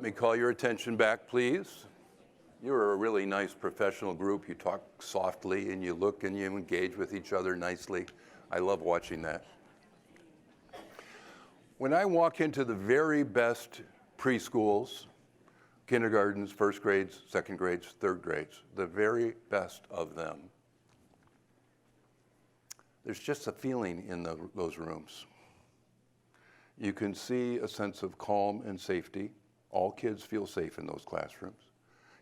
me call your attention back, please. You're a really nice professional group. You talk softly and you look and you engage with each other nicely. I love watching that. When I walk into the very best preschools, kindergartens, first grades, second grades, third grades, the very best of them, there's just a feeling in those rooms. You can see a sense of calm and safety. All kids feel safe in those classrooms.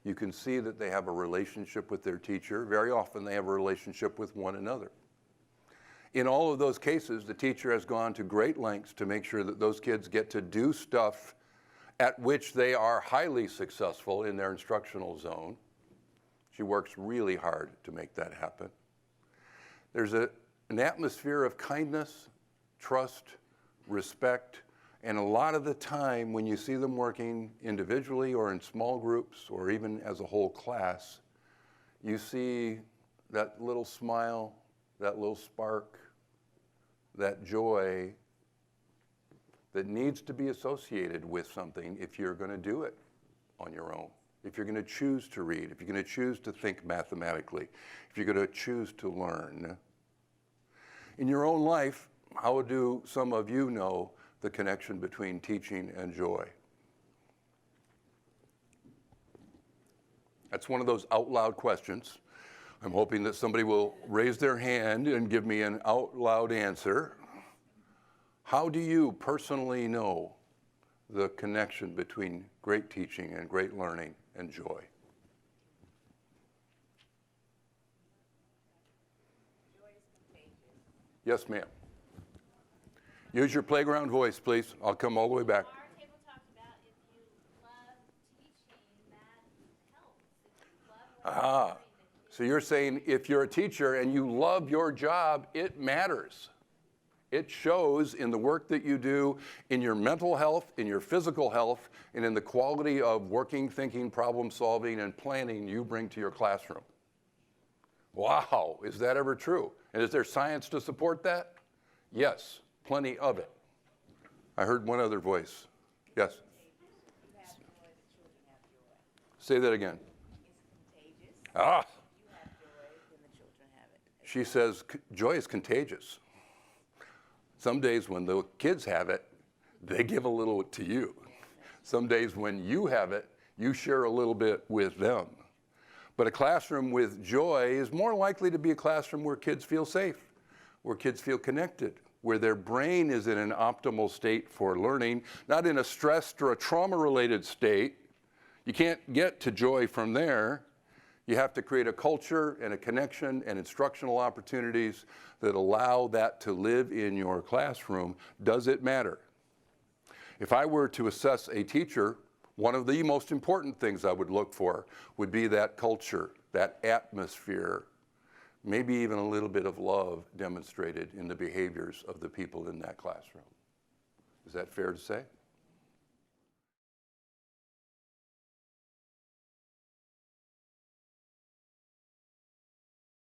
You can see that they have a relationship with their teacher. Very often they have a relationship with one another. In all of those cases, the teacher has gone to great lengths to make sure that those kids get to do stuff at which they are highly successful in their instructional zone. She works really hard to make that happen. There's an atmosphere of kindness, trust, respect, and a lot of the time when you see them working individually or in small groups or even as a whole class, you see that little smile, that little spark, that joy that needs to be associated with something if you're going to do it on your own, if you're going to choose to read, if you're going to choose to think mathematically, if you're going to choose to learn. In your own life, how do some of you know the connection between teaching and joy? That's one of those out loud questions. I'm hoping that somebody will raise their hand and give me an out loud answer. How do you personally know the connection between great teaching and great learning and joy? Joy is contagious. Yes, ma'am. Use your playground voice, please. I'll come all the way back. Our table talked about if you love teaching, that helps. If you love what So you're saying if you're a teacher and you love your job, it matters. It shows in the work that you do, in your mental health, in your physical health, and in the quality of working, thinking, problem solving, and planning you bring to your classroom. Wow, is that ever true? And is there science to support that? Yes, plenty of it. I heard one other voice. Yes? You have joy, the children have joy. Say that again. It's contagious. Ah, You have joy, then the children have it. she says joy is contagious. Some days when the kids have it, they give a little to you. Some days when you have it, you share a little bit with them. But a classroom with joy is more likely to be a classroom where kids feel safe, where kids feel connected, where their brain is in an optimal state for learning, not in a stressed or a trauma-related state. You can't get to joy from there. You have to create a culture and a connection and instructional opportunities that allow that to live in your classroom. Does it matter? If I were to assess a teacher, one of the most important things I would look for would be that culture, that atmosphere, maybe even a little bit of love demonstrated in the behaviors of the people in that classroom. Is that fair to say?